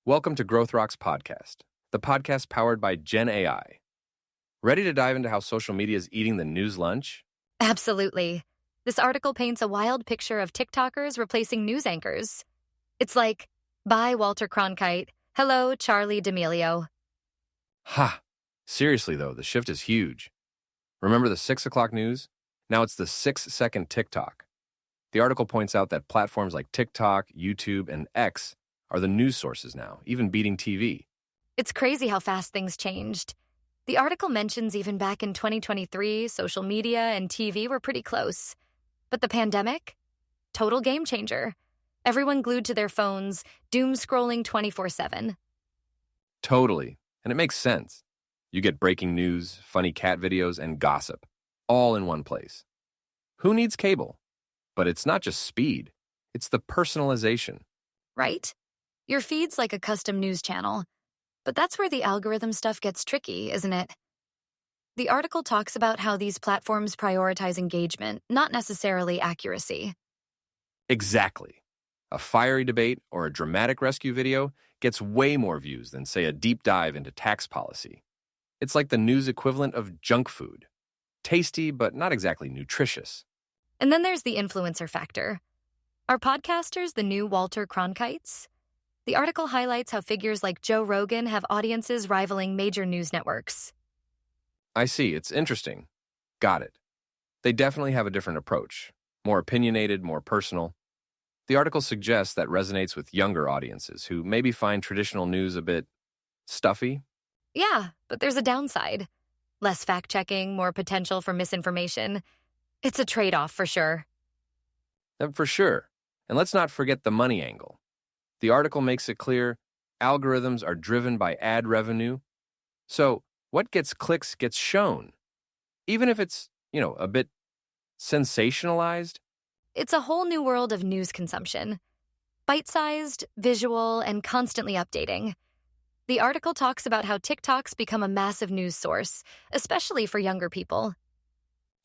Welcome to Growth Rocks Podcast, the podcast powered by Gen AI. Ready to dive into how social media is eating the news lunch? Absolutely. This article paints a wild picture of TikTokers replacing news anchors. It's like, bye, Walter Cronkite. Hello, Charlie D'Amelio. Ha! Seriously, though, the shift is huge. Remember the 6 o'clock news? Now it's the 6-second TikTok. The article points out that platforms like TikTok, YouTube, and X are the news sources now, even beating TV. It's crazy how fast things changed. The article mentions even back in 2023, social media and TV were pretty close. But the pandemic? Total game changer. Everyone glued to their phones, doom scrolling 24/7. Totally. And it makes sense. You get breaking news, funny cat videos, and gossip, all in one place. Who needs cable? But it's not just speed. It's the personalization. Right? Your feed's like a custom news channel. But that's where the algorithm stuff gets tricky, isn't it? The article talks about how these platforms prioritize engagement, not necessarily accuracy. Exactly. A fiery debate or a dramatic rescue video gets way more views than, say, a deep dive into tax policy. It's like the news equivalent of junk food. Tasty, but not exactly nutritious. And then there's the influencer factor. Are podcasters the new Walter Cronkites? The article highlights how figures like Joe Rogan have audiences rivaling major news networks. I see, it's interesting. Got it. They definitely have a different approach. More opinionated, more personal. The article suggests that resonates with younger audiences who maybe find traditional news a bit stuffy. Yeah, but there's a downside. Less fact-checking, more potential for misinformation. It's a trade-off for sure. For sure. And let's not forget the money angle. The article makes it clear algorithms are driven by ad revenue. So what gets clicks gets shown. Even if it's, a bit sensationalized. It's a whole new world of news consumption. Bite-sized, visual, and constantly updating. The article talks about how TikToks become a massive news source, especially for younger people.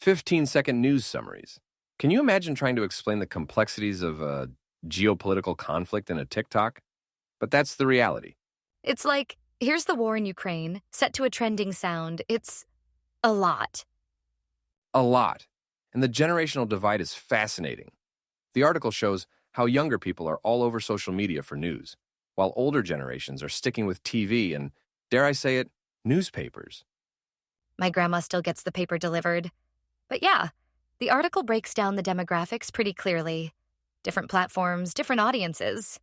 15-second news summaries. Can you imagine trying to explain the complexities of a geopolitical conflict in a TikTok? But that's the reality. It's like, here's the war in Ukraine, set to a trending sound. It's a lot. A lot. And the generational divide is fascinating. The article shows how younger people are all over social media for news, while older generations are sticking with TV and, dare I say it, newspapers. My grandma still gets the paper delivered. But yeah, the article breaks down the demographics pretty clearly. Different platforms, different audiences.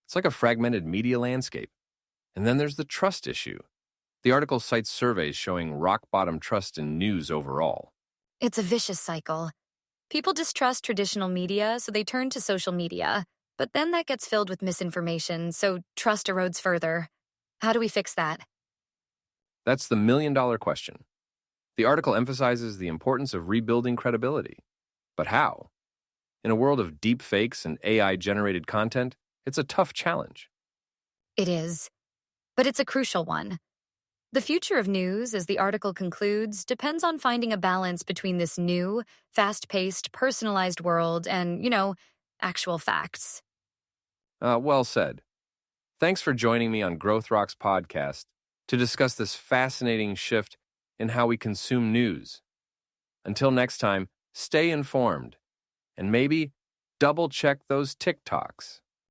It's like a fragmented media landscape. And then there's the trust issue. The article cites surveys showing rock-bottom trust in news overall. It's a vicious cycle. People distrust traditional media, so they turn to social media. But then that gets filled with misinformation, so trust erodes further. How do we fix that? That's the million-dollar question. The article emphasizes the importance of rebuilding credibility. But how? In a world of deep fakes and AI-generated content, it's a tough challenge. It is. But it's a crucial one. The future of news, as the article concludes, depends on finding a balance between this new, fast-paced, personalized world and, actual facts. Well said. Thanks for joining me on Growth Rocks Podcast to discuss this fascinating shift in how we consume news. Until next time, stay informed. And maybe double-check those TikToks.